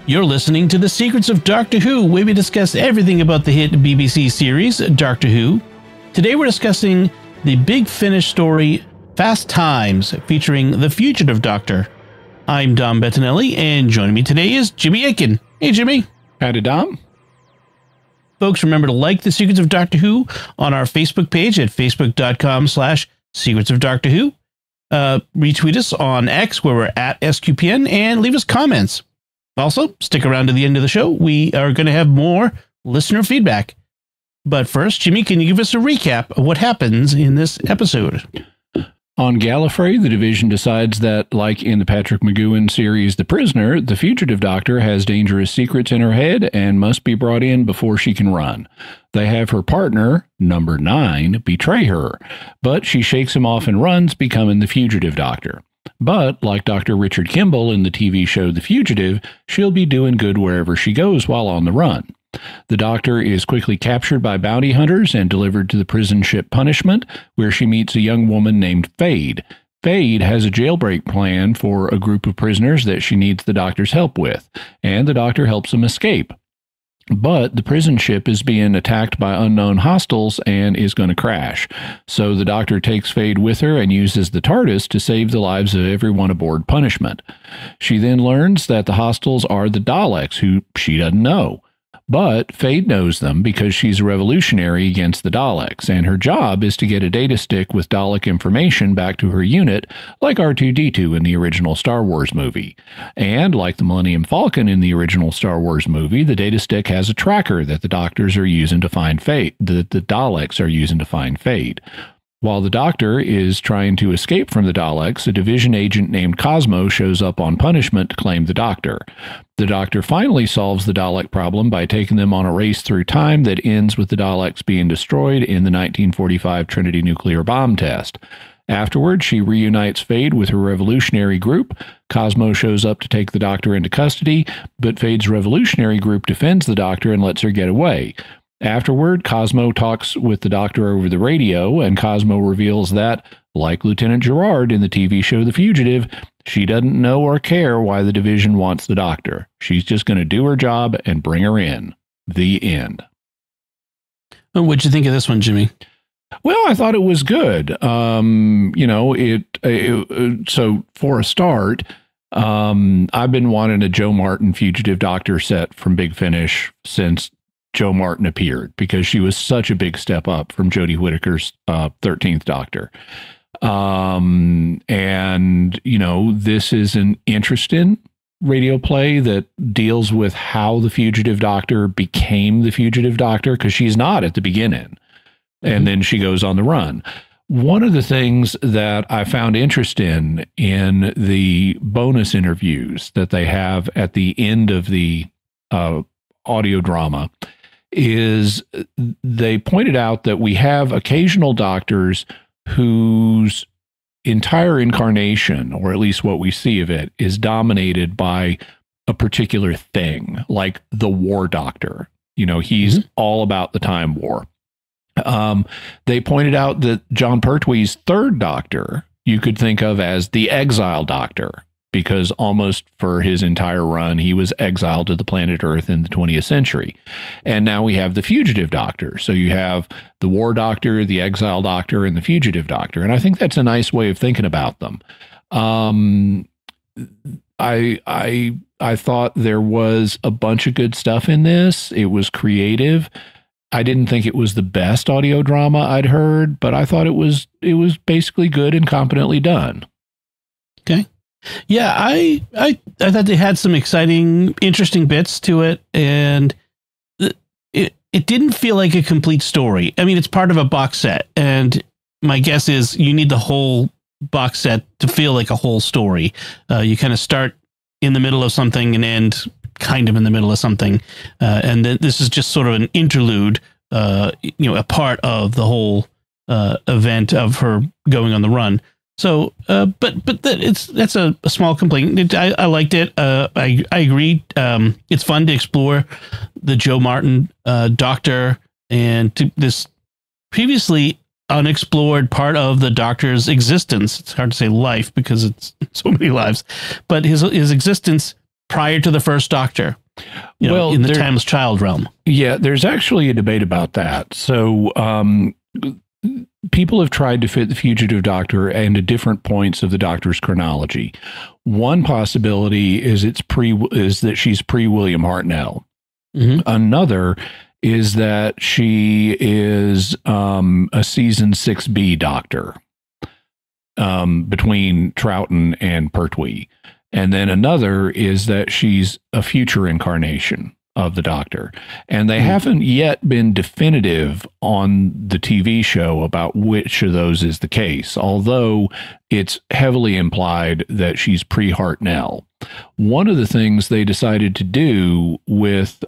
You're listening to The Secrets of Doctor Who, where we discuss everything about the hit BBC series, Doctor Who. Today we're discussing the Big Finish story, Fast Times, featuring the Fugitive Doctor. I'm Dom Bettinelli, and joining me today is Jimmy Akin. Hey, Jimmy. Howdy, Dom. Folks, remember to like The Secrets of Doctor Who on our Facebook page at facebook.com/Secrets of Doctor Who. Retweet us on X, where we're at SQPN, and leave us comments. Also, stick around to the end of the show. We are going to have more listener feedback. But first, Jimmy, can you give us a recap of what happens in this episode? On Gallifrey, the division decides that, like in the Patrick McGoohan series The Prisoner, the Fugitive Doctor has dangerous secrets in her head and must be brought in before she can run. They have her partner, number 9, betray her, but she shakes him off and runs, becoming the Fugitive Doctor. But, like Dr. Richard Kimball in the TV show The Fugitive, she'll be doing good wherever she goes while on the run. The Doctor is quickly captured by bounty hunters and delivered to the prison ship Punishment, where she meets a young woman named Fade. Fade has a jailbreak plan for a group of prisoners that she needs the Doctor's help with, and the Doctor helps them escape. But the prison ship is being attacked by unknown hostiles and is going to crash. So the Doctor takes Fade with her and uses the TARDIS to save the lives of everyone aboard Punishment. She then learns that the hostiles are the Daleks, who she doesn't know. But Fade knows them because she's a revolutionary against the Daleks, and her job is to get a data stick with Dalek information back to her unit, like R2-D2 in the original Star Wars movie. And like the Millennium Falcon in the original Star Wars movie, the data stick has a tracker that the Doctors are using to find Fade, that the Daleks are using to find Fade. While the Doctor is trying to escape from the Daleks, a division agent named Cosmo shows up on Punishment to claim the Doctor. The Doctor finally solves the Dalek problem by taking them on a race through time that ends with the Daleks being destroyed in the 1945 Trinity nuclear bomb test. Afterwards, she reunites Fade with her revolutionary group. Cosmo shows up to take the Doctor into custody, but Fade's revolutionary group defends the Doctor and lets her get away. Afterward, Cosmo talks with the Doctor over the radio, and Cosmo reveals that, like Lieutenant Gerard in the TV show The Fugitive, she doesn't know or care why the division wants the Doctor. She's just going to do her job and bring her in. The end. What'd you think of this one, Jimmy? Well, I thought it was good. So for a start, I've been wanting a Joe Martin Fugitive Doctor set from Big Finish since Joe Martin appeared, because she was such a big step up from Jodie Whittaker's 13th Doctor. This is an interesting radio play that deals with how the Fugitive Doctor became the Fugitive Doctor, because she's not at the beginning. And then she goes on the run. One of the things that I found interesting in the bonus interviews that they have at the end of the audio drama is they pointed out that we have occasional Doctors whose entire incarnation, or at least what we see of it, is dominated by a particular thing, like the War Doctor. He's all about the Time War. They pointed out that John Pertwee's third Doctor you could think of as the Exile Doctor, because almost for his entire run, he was exiled to the planet Earth in the 20th century. And now we have the Fugitive Doctor. So you have the War Doctor, the Exile Doctor, and the Fugitive Doctor. And I think that's a nice way of thinking about them. I thought there was a bunch of good stuff in this. It was creative. I didn't think it was the best audio drama I'd heard, but I thought it was basically good and competently done. Okay. Yeah, I thought they had some exciting, interesting bits to it, and it didn't feel like a complete story. I mean, it's part of a box set, and my guess is you need the whole box set to feel like a whole story. You kind of start in the middle of something and end kind of in the middle of something, and then this is just sort of an interlude, a part of the whole event of her going on the run. So, but that's a small complaint. I liked it. I agree. It's fun to explore the Joe Martin Doctor and to this previously unexplored part of the Doctor's existence. It's hard to say life because it's so many lives, but his existence prior to the first Doctor. Well, in the Timeless Child realm. Yeah, there's actually a debate about that. So people have tried to fit the Fugitive Doctor into different points of the Doctor's chronology. One possibility is is that she's pre-William Hartnell. Mm-hmm. Another is that she is a season 6B Doctor between Troughton and Pertwee. And then another is that she's a future incarnation of the Doctor. And they haven't yet been definitive on the TV show about which of those is the case, although it's heavily implied that she's pre-Hartnell. One of the things they decided to do with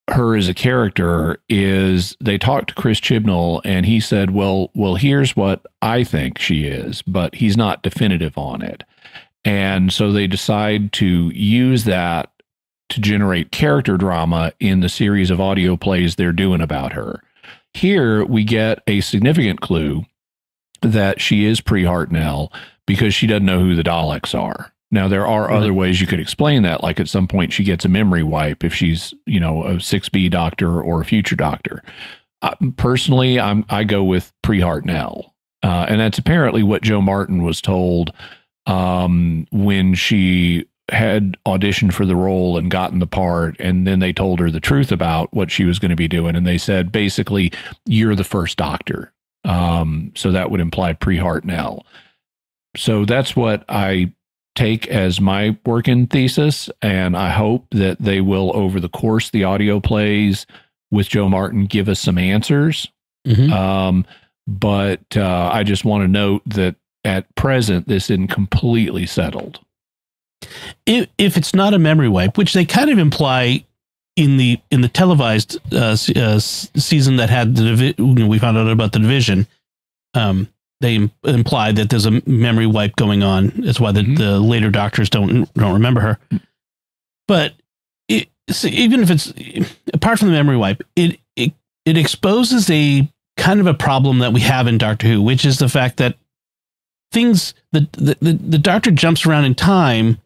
her as a character is they talked to Chris Chibnall and he said, well, here's what I think she is, but he's not definitive on it. And so they decide to use that to generate character drama in the series of audio plays they're doing about her. Here we get a significant clue that she is pre-Hartnell because she doesn't know who the Daleks are. Now, there are other ways you could explain that, like at some point she gets a memory wipe if she's, a 6B Doctor or a future Doctor. Personally, I go with pre-Hartnell. And that's apparently what Jo Martin was told when she had auditioned for the role and gotten the part. And then they told her the truth about what she was going to be doing. And they said, basically, you're the first Doctor. So that would imply pre-Hartnell. So that's what I take as my working thesis, and I hope that they will, over the course of the audio plays with Jo Martin, give us some answers. Mm-hmm. But I just want to note that at present, this isn't completely settled. If it's not a memory wipe, which they kind of imply in the televised season that had we found out about the division. They imply that there's a memory wipe going on. That's why the later Doctors don't remember her. But even if it's apart from the memory wipe, it exposes a kind of a problem that we have in Doctor Who, which is the fact that the Doctor jumps around in time,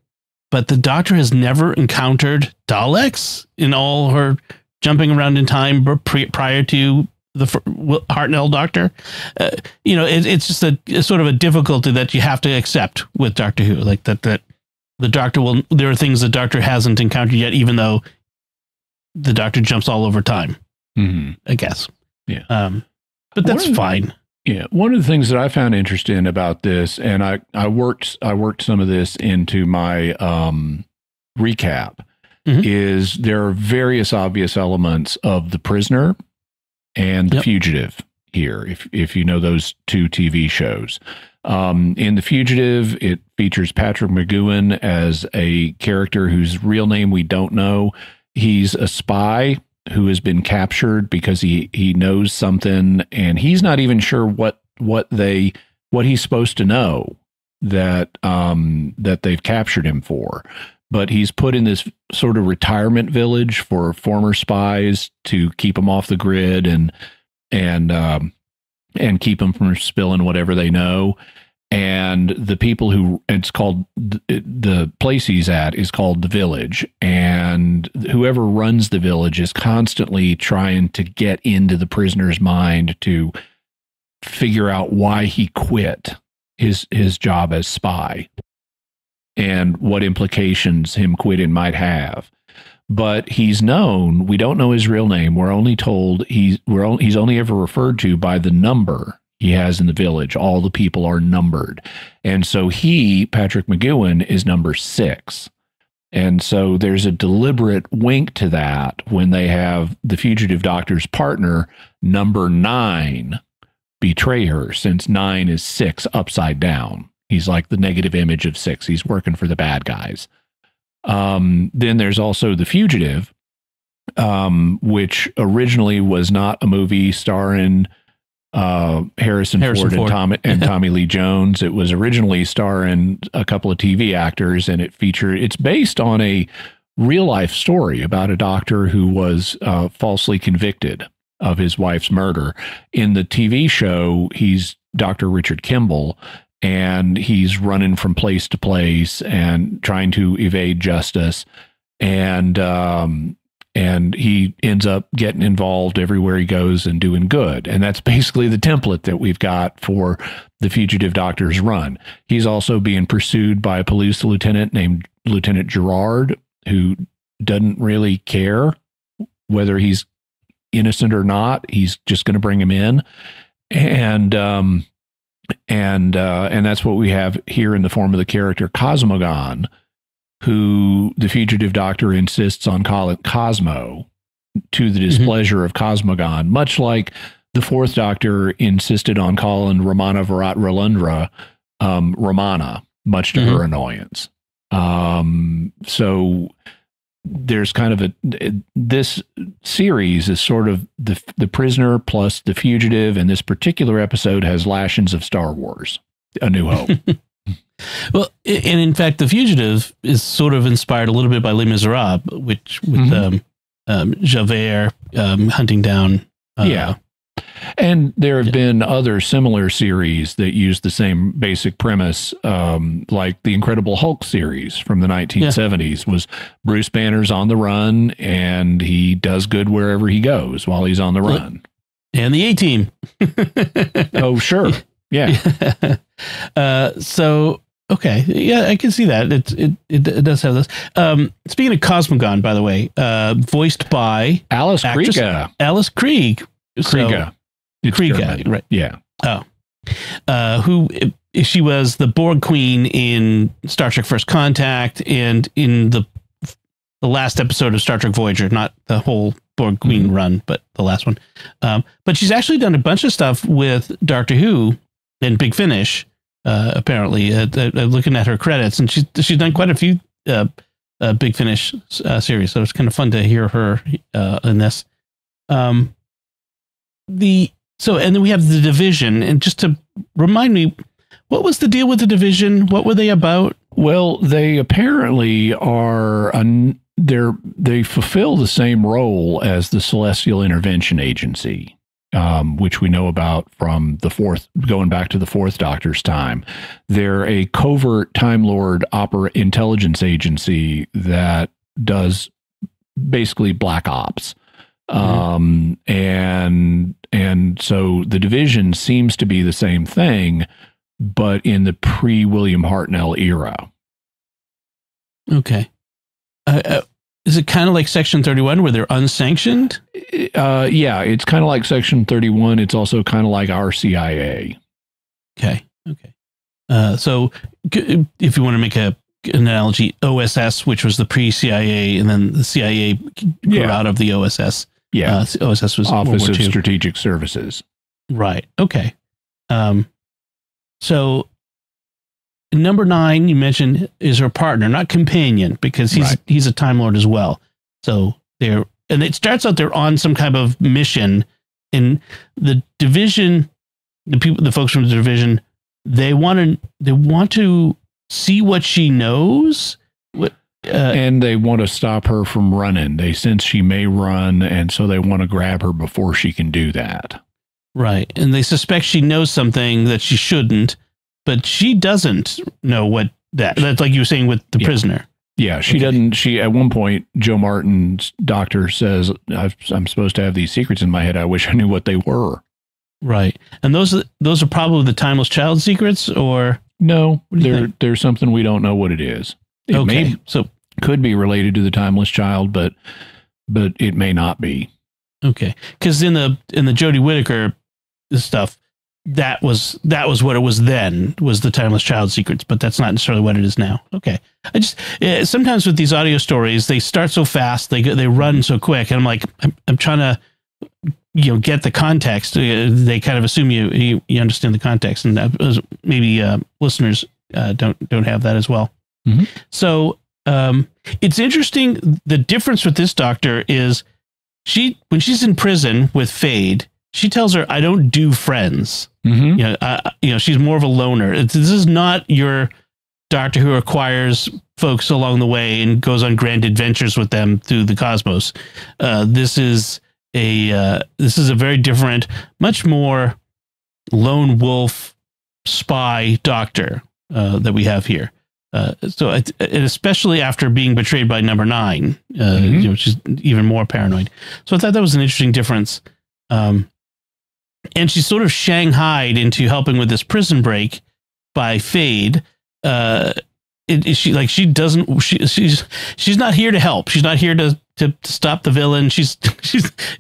but the Doctor has never encountered Daleks in all her jumping around in time prior to the Hartnell Doctor. It's just a sort of a difficulty that you have to accept with Doctor Who, like that the Doctor there are things the Doctor hasn't encountered yet, even though the Doctor jumps all over time. Mm-hmm. I guess. Yeah. But that's fine. Yeah. One of the things that I found interesting about this, and I worked some of this into my recap, is there are various obvious elements of The Prisoner and The Fugitive here, if you know those two TV shows. In The Fugitive, it features Patrick McGoohan as a character whose real name we don't know. He's a spy who has been captured because he knows something, and he's not even sure what he's supposed to know that they've captured him for. But he's put in this sort of retirement village for former spies to keep them off the grid and keep them from spilling whatever they know. And the people it's called, the place he's at is called the Village. And whoever runs the Village is constantly trying to get into the prisoner's mind to figure out why he quit his job as spy and what implications him quitting might have. But he's known, we don't know his real name. We're only told he's only ever referred to by the number he has in the Village. All the people are numbered. And so Patrick McGoohan, is number 6. And so there's a deliberate wink to that when they have the Fugitive Doctor's partner, number 9, betray her, since 9 is 6 upside down. He's like the negative image of 6. He's working for the bad guys. Then there's also The Fugitive, which originally was not a movie starring Harrison Ford. And Tommy Lee Jones. It was originally starring a couple of TV actors, and it's based on a real life story about a doctor who was falsely convicted of his wife's murder. In the TV show, he's Dr. Richard Kimball, and he's running from place to place and trying to evade justice. And he ends up getting involved everywhere he goes and doing good. And that's basically the template that we've got for the Fugitive Doctor's run. He's also being pursued by a police lieutenant named Lieutenant Gerard, who doesn't really care whether he's innocent or not. He's just going to bring him in. And that's what we have here in the form of the character Cosmogon, who the Fugitive Doctor insists on calling Cosmo to the displeasure of Cosmogon, much like the Fourth Doctor insisted on calling Romana Virat Rolundra Romana, much to her annoyance. So there's kind of this series is sort of the prisoner plus the fugitive, and this particular episode has lashings of Star Wars, A New Hope. Well, and in fact, the fugitive is sort of inspired a little bit by Les Miserables, which with Javert hunting down. And there have been other similar series that use the same basic premise, like the Incredible Hulk series from the 1970s was Bruce Banner's on the run, and he does good wherever he goes while he's on the run. And the A-Team. Oh, sure. Yeah. So, okay. Yeah, I can see that. It does have this. Speaking of Cosmogon, by the way, voiced by Alice Krige. Alice Krieg. Kriege. Kriege, right. Yeah. Oh. Who she was the Borg Queen in Star Trek First Contact and in the last episode of Star Trek Voyager, not the whole Borg Queen run, but the last one. But she's actually done a bunch of stuff with Doctor Who and Big Finish, apparently. Looking at her credits, and she's done quite a few Big Finish series, so it's kind of fun to hear her in this. And then we have the Division, and just to remind me, what was the deal with the Division? What were they about? Well, they apparently are they fulfill the same role as the Celestial Intervention Agency, which we know about from going back to the Fourth Doctor's time. They're a covert Time Lord intelligence agency that does basically black ops. And so the Division seems to be the same thing, but in the pre-William Hartnell era. Okay. Is it kind of like Section 31 where they're unsanctioned? Yeah, it's kind of like Section 31. It's also kind of like our CIA. Okay. So if you want to make an analogy, OSS, which was the pre-CIA, and then the CIA grew out of the OSS. Yeah. OSS was Office of Strategic Services. Right. Okay. So number 9, you mentioned, is her partner, not companion, because he's a Time Lord as well. So and it starts out they're on some kind of mission, in the Division. The folks from the Division, they want to see what she knows. And they want to stop her from running. They sense she may run, and so they want to grab her before she can do that. Right. And they suspect she knows something that she shouldn't, but she doesn't know that's like you were saying with the prisoner. Yeah, she doesn't. She, at one point, Joe Martin's doctor says, I'm supposed to have these secrets in my head. I wish I knew what they were. Right. And those are probably the Timeless Child secrets, or? No, there's something we don't know what it is. It could be related to the Timeless Child, but it may not be. Okay, because in the Jodie Whittaker stuff, that was what it was then, was the Timeless Child secrets, but that's not necessarily what it is now. Okay, I just sometimes with these audio stories, they start so fast, they run so quick, and I'm like, I'm trying to get the context. They kind of assume you understand the context, and maybe listeners don't have that as well. Mm-hmm. So it's interesting. The difference with this doctor is when she's in prison with Fade, she tells her, "I don't do friends." Mm-hmm. She's more of a loner. This is not your doctor who acquires folks along the way and goes on grand adventures with them through the cosmos. This is a very different, much more lone wolf spy doctor that we have here. And especially after being betrayed by number 9, which is even more paranoid. So I thought that was an interesting difference. And she's sort of shanghaied into helping with this prison break by Fade. She's not here to help. She's not here to stop the villain. She's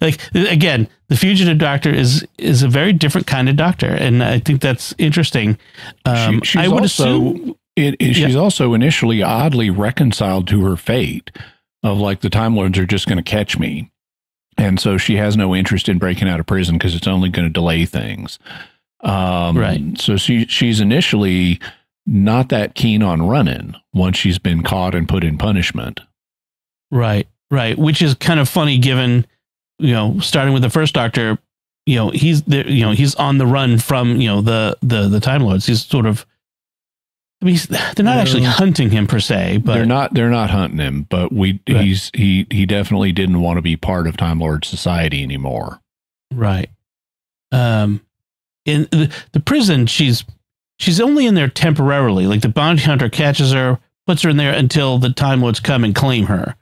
like, again, the Fugitive Doctor is a very different kind of doctor, and I think that's interesting. I would assume she's also initially oddly reconciled to her fate of like, the Time Lords are just going to catch me, and so she has no interest in breaking out of prison because it's only going to delay things. Right. So she's initially not that keen on running once she's been caught and put in punishment. Right. Which is kind of funny given, starting with the first Doctor, he's there, he's on the run from, the Time Lords. He's sort of, I mean, they're not actually hunting him per se, but they're not hunting him, but he definitely didn't want to be part of Time Lord society anymore. Right. In the prison, she's only in there temporarily. Like, the bounty hunter catches her, puts her in there until the Time Lords come and claim her.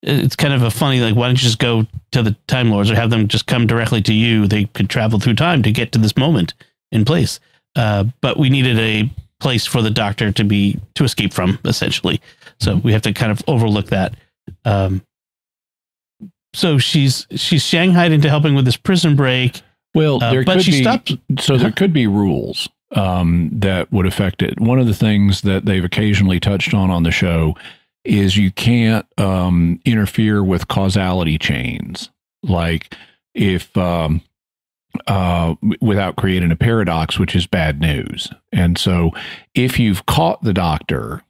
It's kind of a funny, like, why don't you just go to the Time Lords or have them just come directly to you? They could travel through time to get to this moment in place. But we needed a place for the Doctor to escape from, essentially. So we have to kind of overlook that. So she's shanghaied into helping with this prison break. Well, there could be rules that would affect it. One of the things that they've occasionally touched on the show is you can't interfere with causality chains. Like, if without creating a paradox, which is bad news. And so if you've caught the Doctor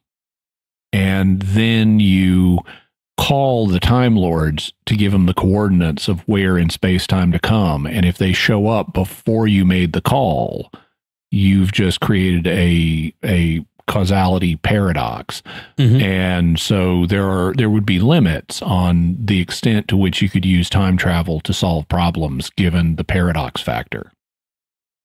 and then you call the Time Lords to give them the coordinates of where in space-time to come, and if they show up before you made the call, you've just created a causality paradox. And so there would be limits on the extent to which you could use time travel to solve problems given the paradox factor.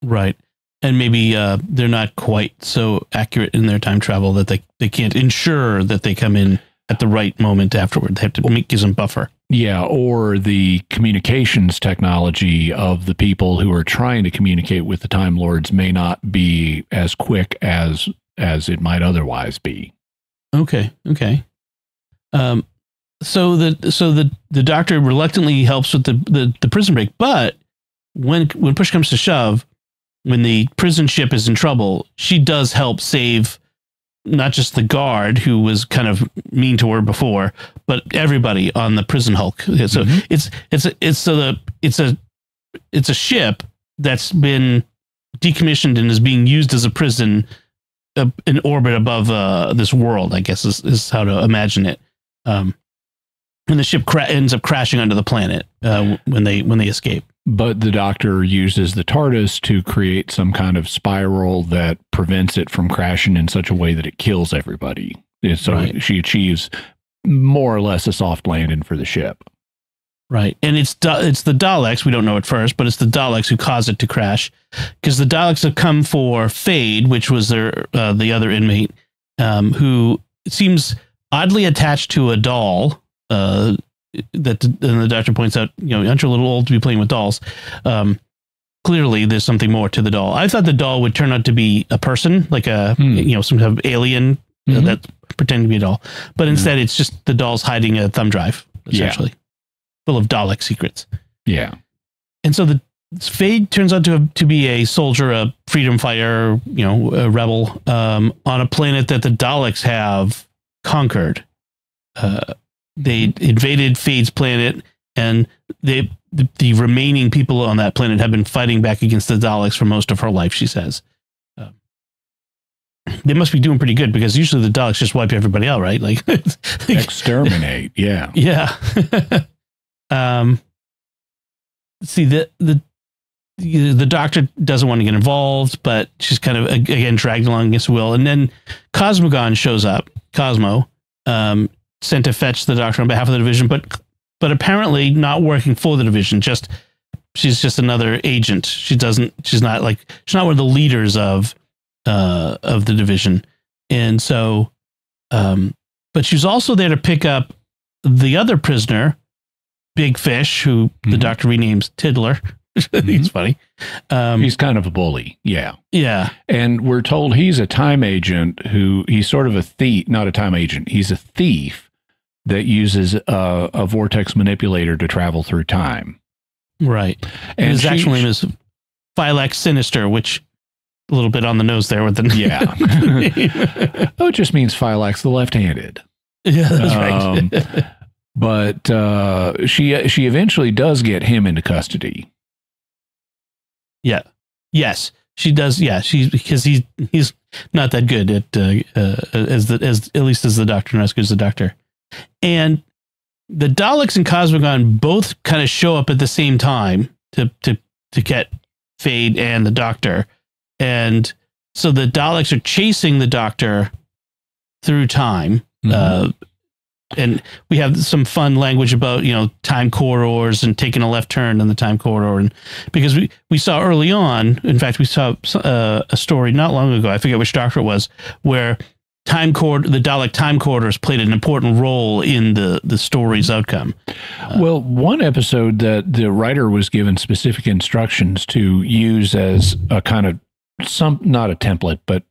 Right. And maybe they're not quite so accurate in their time travel that they can't ensure that they come in at the right moment afterward. They have to give some buffer. Yeah, or the communications technology of the people who are trying to communicate with the Time Lords may not be as quick as it might otherwise be. Okay. So the Doctor reluctantly helps with the prison break, but when push comes to shove, when the prison ship is in trouble, she does help save not just the guard who was kind of mean to her before, but everybody on the prison hulk. So it's a ship that's been decommissioned and is being used as a prison in orbit above this world, I guess is how to imagine it. And the ship ends up crashing onto the planet when they escape. But the Doctor uses the TARDIS to create some kind of spiral that prevents it from crashing in such a way that it kills everybody. So she achieves more or less a soft landing for the ship. Right. And it's the Daleks. We don't know at first, but it's the Daleks who cause it to crash, because the Daleks have come for Fade, which was the other inmate, who seems oddly attached to a doll. That the Doctor points out, aren't you a little old to be playing with dolls? Clearly, there's something more to the doll. I thought the doll would turn out to be a person, like some kind of alien that pretending to be a doll, but instead it's just the doll's hiding a thumb drive, essentially. Full of Dalek secrets. Yeah. And so the Fade turns out to be a soldier, a freedom fighter, a rebel, on a planet that the Daleks have conquered. They invaded Fade's planet, and the remaining people on that planet have been fighting back against the Daleks for most of her life, she says. They must be doing pretty good, because usually the Daleks just wipe everybody out, right? Like exterminate. Yeah. Yeah. See, the Doctor doesn't want to get involved, but she's kind of again dragged along against her will. And then Cosmogon shows up. Cosmo, sent to fetch the Doctor on behalf of the division, but apparently not working for the division, just she's just another agent. She's not one of the leaders of the division. And so, but she's also there to pick up the other prisoner, Big Fish, who the Doctor renames Tiddler. He's funny. He's kind of a bully. Yeah. Yeah. And we're told he's a time agent he's sort of a thief, not a time agent. He's a thief that uses a vortex manipulator to travel through time. Right. And his actual name is Phylax Sinister, which a little bit on the nose there with the Oh, it just means Phylax the left-handed. Yeah, that's right. But she eventually does get him into custody. Yeah. Yes, she does. Yeah, because he's not that good at at least as the Doctor, not as good as the Doctor. And the Daleks and Cosmogon both kind of show up at the same time to get Fade and the Doctor. And so the Daleks are chasing the Doctor through time. And we have some fun language about, time corridors and taking a left turn in the time corridor. And because we saw early on, in fact, we saw a story not long ago, I forget which Doctor it was, where the Dalek time corridors played an important role in the story's outcome. Well, one episode that the writer was given specific instructions to use as a kind of not a template, but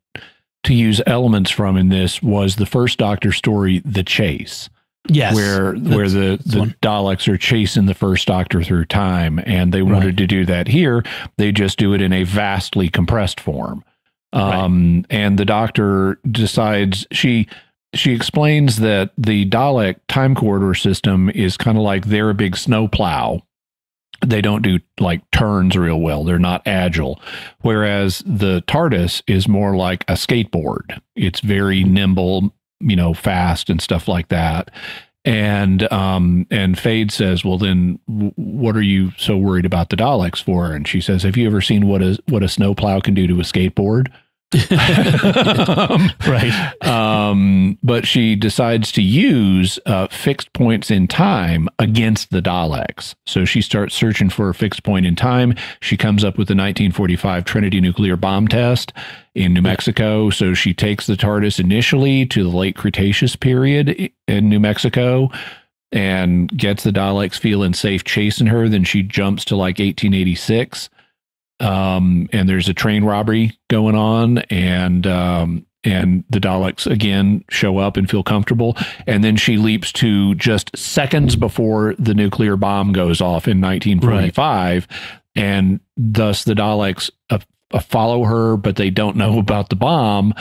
to use elements from in this was the first Doctor story, The Chase. Yes. Where the Daleks are chasing the first Doctor through time, and they wanted to do that here. They just do it in a vastly compressed form. And the Doctor decides, she explains that the Dalek time corridor system is kind of like they're a big snowplow. They don't do like turns real well. They're not agile. Whereas the TARDIS is more like a skateboard. It's very nimble, fast and stuff like that. And Fade says, well, then what are you so worried about the Daleks for? And she says, have you ever seen what a snowplow can do to a skateboard? But she decides to use fixed points in time against the Daleks. So she starts searching for a fixed point in time. She comes up with the 1945 Trinity nuclear bomb test in New Mexico. So she takes the TARDIS initially to the late Cretaceous period in New Mexico and gets the Daleks feeling safe chasing her. Then she jumps to like 1886. And there's a train robbery going on, and the Daleks again show up and feel comfortable. And then she leaps to just seconds before the nuclear bomb goes off in 1945. And thus the Daleks follow her, but they don't know about the bomb.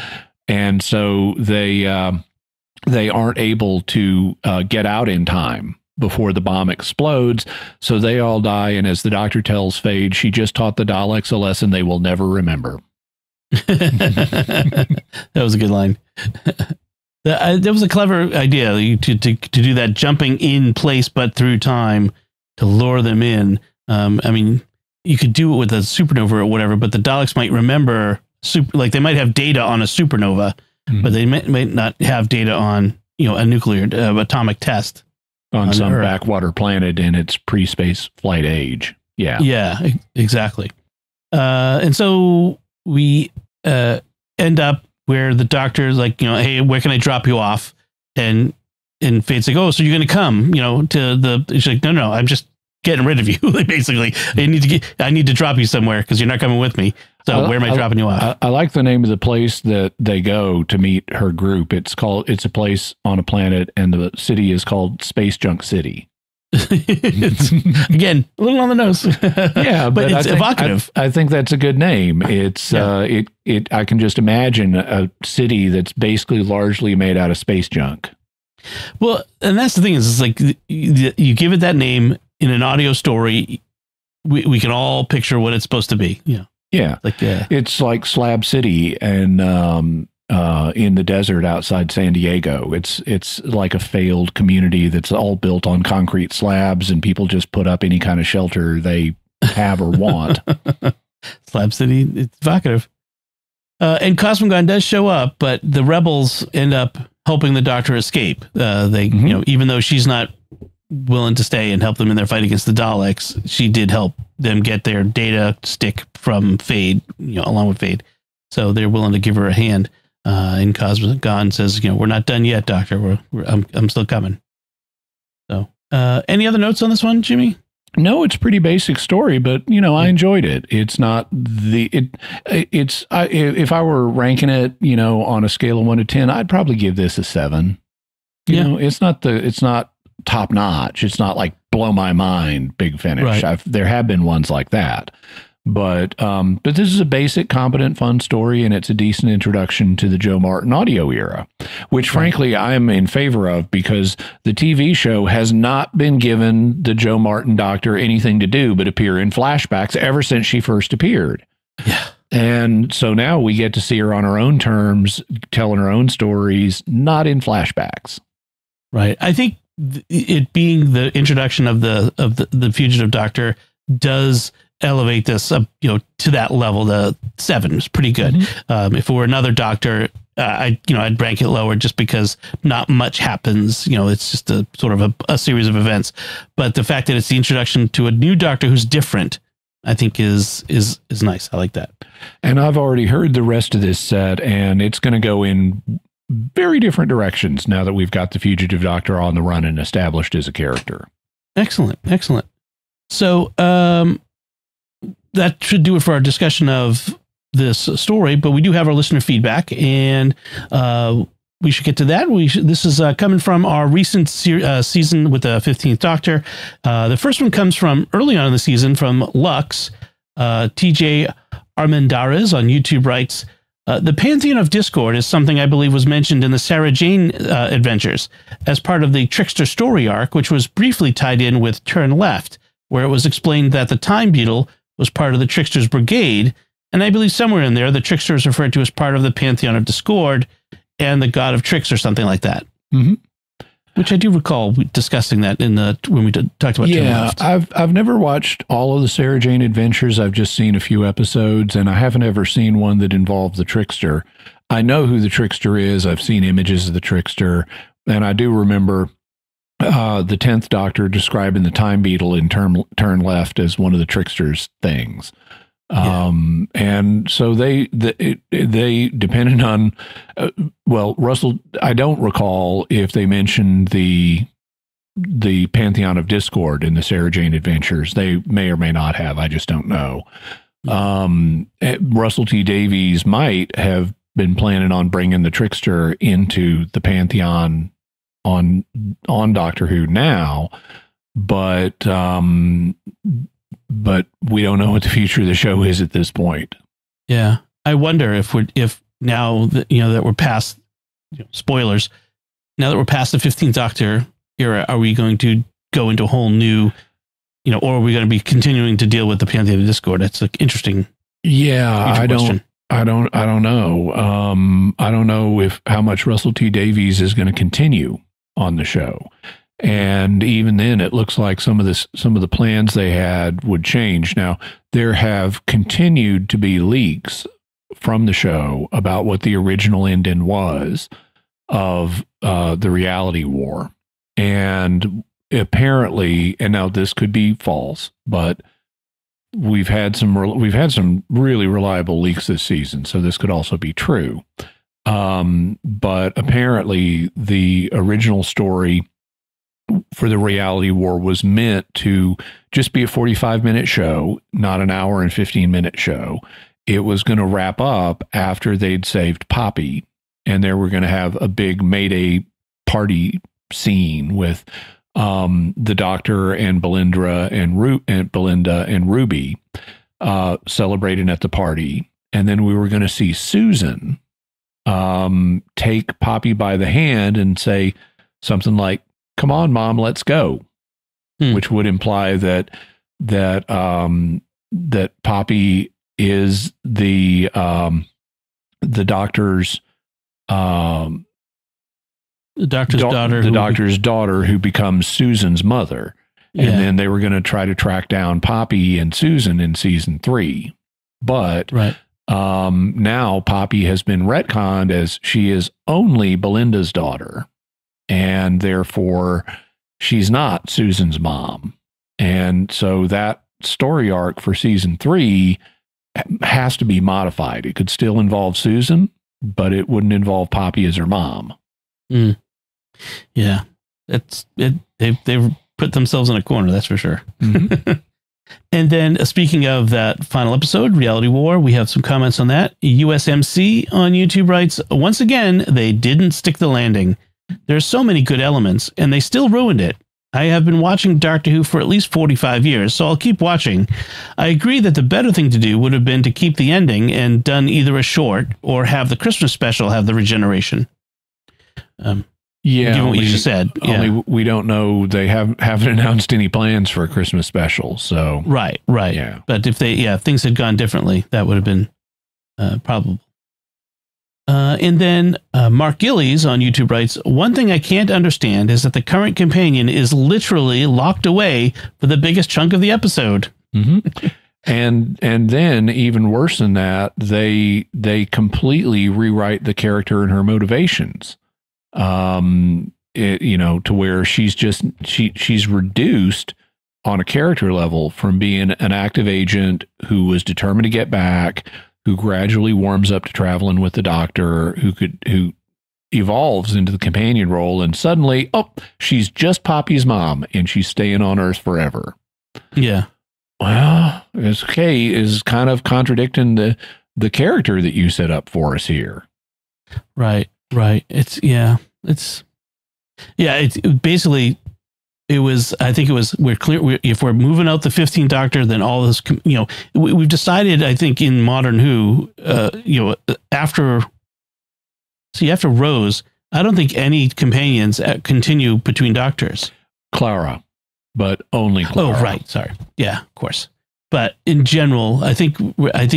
And so they aren't able to get out in time before the bomb explodes, so they all die. And as the Doctor tells Fade, she just taught the Daleks a lesson they will never remember. That was a good line. That was a clever idea to do that, jumping in place but through time to lure them in. I mean, you could do it with a supernova or whatever, but the Daleks might remember like they might have data on a supernova, but they might not have data on a nuclear atomic test. On some Earth. Backwater planet in its pre-space flight age. Yeah. Yeah, exactly. And so we end up where the Doctor's like, hey, where can I drop you off? And Fade's like, oh, so you're going to come, to the, she's like, no, I'm just getting rid of you. Like, basically, I need to drop you somewhere because you're not coming with me. So where am I dropping you off? I like the name of the place that they go to meet her group. It's a place on a planet, and the city is called Space Junk City. It's, again, a little on the nose. Yeah, but it's evocative. I think that's a good name. It's I can just imagine a city that's basically largely made out of space junk. Well, and that's the thing is, it's like you give it that name in an audio story, we can all picture what it's supposed to be. Yeah, it's like Slab City and in the desert outside San Diego. It's like a failed community that's all built on concrete slabs, and people just put up any kind of shelter they have or want. Slab City, it's evocative. And Cosmogon does show up, but the rebels end up helping the Doctor escape. They, even though she's not willing to stay and help them in their fight against the Daleks. She did help them get their data stick from Fade, along with Fade. So they're willing to give her a hand. And Cosmo Gone says, we're not done yet, Doctor. I'm still coming. So, any other notes on this one, Jimmy? No, it's a pretty basic story, but I enjoyed it. It's not if I were ranking it, on a scale of 1 to 10, I'd probably give this a 7. It's not top notch. It's not like blow my mind, big finish. Right. There have been ones like that, but this is a basic, competent, fun story, and it's a decent introduction to the Joe Martin audio era, which frankly I am in favor of, because the TV show has not been given the Joe Martin Doctor anything to do but appear in flashbacks ever since she first appeared. Yeah. And so now we get to see her on her own terms, telling her own stories, not in flashbacks. Right. I think it being the introduction of the Fugitive Doctor does elevate this up, to that level. The 7 is pretty good. Mm-hmm. If it were another Doctor, I'd rank it lower, just because not much happens. It's just a sort of a series of events. But the fact that it's the introduction to a new Doctor who's different, I think is nice. I like that. And I've already heard the rest of this set, and it's going to go in very different directions now that we've got the Fugitive Doctor on the run and established as a character. Excellent. So, that should do it for our discussion of this story, but we do have our listener feedback, and we should get to that. This is coming from our recent season with the 15th Doctor. The first one comes from early on in the season from Lux. TJ Armendariz on YouTube writes, the Pantheon of Discord is something I believe was mentioned in the Sarah Jane adventures as part of the Trickster story arc, which was briefly tied in with Turn Left, where it was explained that the Time Beetle was part of the Trickster's brigade, and I believe somewhere in there the Trickster is referred to as part of the Pantheon of Discord and the God of Tricks or something like that. Mm-hmm. Which I do recall discussing that when we talked about Turn Left. I've never watched all of the Sarah Jane adventures. I've just seen a few episodes, and I haven't ever seen one that involved the Trickster. I know who the Trickster is. I've seen images of the Trickster, and I do remember the 10th Doctor describing the Time Beetle in Turn Left as one of the Trickster's things. And so they depended on, Russell, I don't recall if they mentioned the Pantheon of Discord in the Sarah Jane adventures. They may or may not have. I just don't know. Russell T Davies might have been planning on bringing the Trickster into the Pantheon on Doctor Who now, but we don't know what the future of the show is at this point. Yeah. I wonder if now that, that we're past spoilers, now that we're past the 15th Doctor era, are we going to go into a whole new, or are we going to be continuing to deal with the Pantheon of Discord? That's an interesting. Yeah. I don't know. I don't know how much Russell T Davies is going to continue on the show. And even then, it looks like some of the plans they had would change. Now, there have continued to be leaks from the show about what the original ending was of the reality war. And apparently, and now this could be false, but we've had some really reliable leaks this season, so this could also be true. But apparently, the original story for the reality war was meant to just be a 45-minute show, not an hour and 15-minute show. It was going to wrap up after they'd saved Poppy, and they were going to have a big Mayday party scene with the Doctor and Belinda and Ruby celebrating at the party. And then we were going to see Susan take Poppy by the hand and say something like, "Come on, Mom, let's go," which would imply that Poppy is the Doctor's Doctor's daughter who becomes Susan's mother. And then they were going to try to track down Poppy and Susan in season 3. But now Poppy has been retconned as she is only Belinda's daughter. And therefore, she's not Susan's mom. And so that story arc for season 3 has to be modified. It could still involve Susan, but it wouldn't involve Poppy as her mom. Yeah, they've put themselves in a corner, that's for sure. Mm-hmm. And then speaking of that final episode, Reality War, we have some comments on that. USMC on YouTube writes, once again, they didn't stick the landing. There's so many good elements, and they still ruined it. I have been watching Doctor Who for at least 45 years, so I'll keep watching. I agree that the better thing to do would have been to keep the ending and done either a short or have the Christmas special have the regeneration. Given what you just said. Only we don't know. They haven't announced any plans for a Christmas special. So right. Yeah. But if things had gone differently, that would have been probable. And then Mark Gillies on YouTube writes, one thing I can't understand is that the current companion is literally locked away for the biggest chunk of the episode. Mm-hmm. And then even worse than that, they completely rewrite the character and her motivations. To where she's reduced on a character level from being an active agent who was determined to get back, who gradually warms up to traveling with the Doctor, who evolves into the companion role, and suddenly, she's just Poppy's mom and she's staying on Earth forever. Yeah. Well, it's okay, is kind of contradicting the character that you set up for us here. Right. It's basically, I think it was, we're clear. If we're moving out the 15th Doctor, then all this, we've decided, I think in Modern Who, after Rose, I don't think any companions continue between Doctors. Clara, but only Clara. Oh, right. Sorry. Yeah, of course. But in general, I think we're at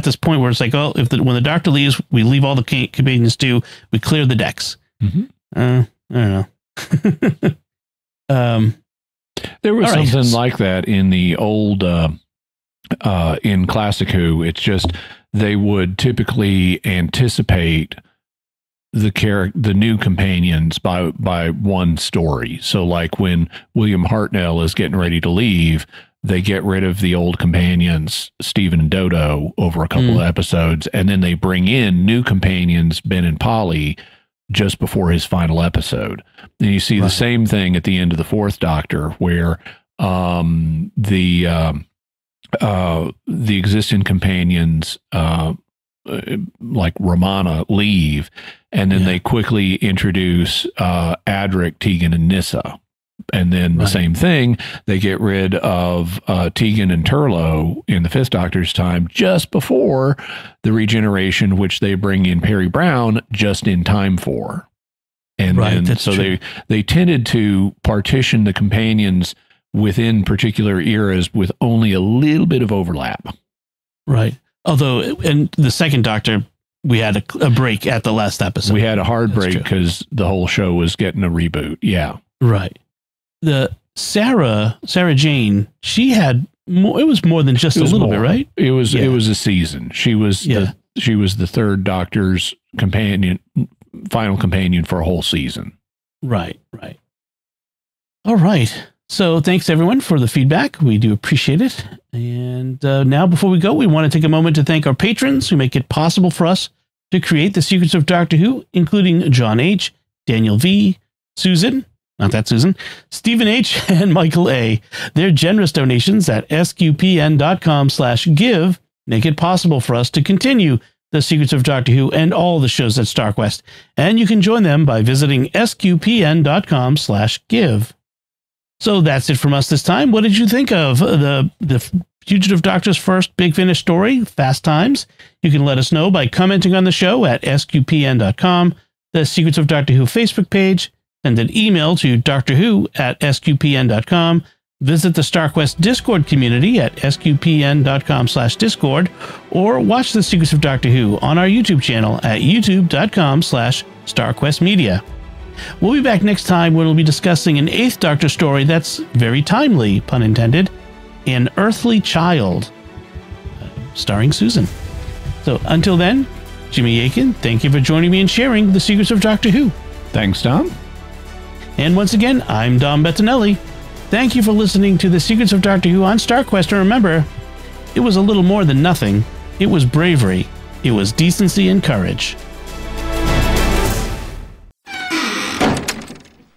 this point where it's like, when the Doctor leaves, we leave all the companions too. We clear the decks. Mm-hmm. I don't know. There was something like that in the old, in Classic Who. It's just they would typically anticipate the new companions by one story. So like when William Hartnell is getting ready to leave, they get rid of the old companions, Stephen and Dodo, over a couple of episodes, and then they bring in new companions, Ben and Polly, just before his final episode. And you see the same thing at the end of the 4th Doctor, where the existing companions, like Romana, leave, and then they quickly introduce Adric, Tegan, and Nyssa. And then the same thing, they get rid of Tegan and Turlough in the 5th Doctor's time, just before the regeneration, which they bring in Perry Brown just in time for. And then so true. they tended to partition the companions within particular eras with only a little bit of overlap. Right. Although in the 2nd Doctor, we had a break at the last episode. We had a hard break because the whole show was getting a reboot. Yeah. Right. The Sarah Jane, she had more, it was more than just a little bit, right? It was a season. She was the 3rd Doctor's final companion for a whole season. Right. All right. So thanks everyone for the feedback. We do appreciate it. And now before we go, we want to take a moment to thank our patrons who make it possible for us to create the Secrets of Doctor Who, including John H., Daniel V., Susan, not that Susan, Stephen H., and Michael A. Their generous donations at sqpn.com/give make it possible for us to continue the Secrets of Doctor Who and all the shows at StarQuest. And you can join them by visiting sqpn.com/give. So that's it from us this time. What did you think of the Fugitive Doctor's first Big Finish story, Fast Times? You can let us know by commenting on the show at sqpn.com, the Secrets of Doctor Who Facebook page, send an email to drwho@sqpn.com, visit the StarQuest Discord community at sqpn.com/discord, or watch the Secrets of Doctor Who on our YouTube channel at youtube.com/StarQuestMedia. We'll be back next time when we'll be discussing an 8th Doctor story that's very timely, pun intended, An Earthly Child, starring Susan. So until then, Jimmy Akin, thank you for joining me and sharing the Secrets of Doctor Who. Thanks, Tom. And once again, I'm Dom Bettinelli. Thank you for listening to The Secrets of Doctor Who on StarQuest. And remember, it was a little more than nothing. It was bravery. It was decency and courage.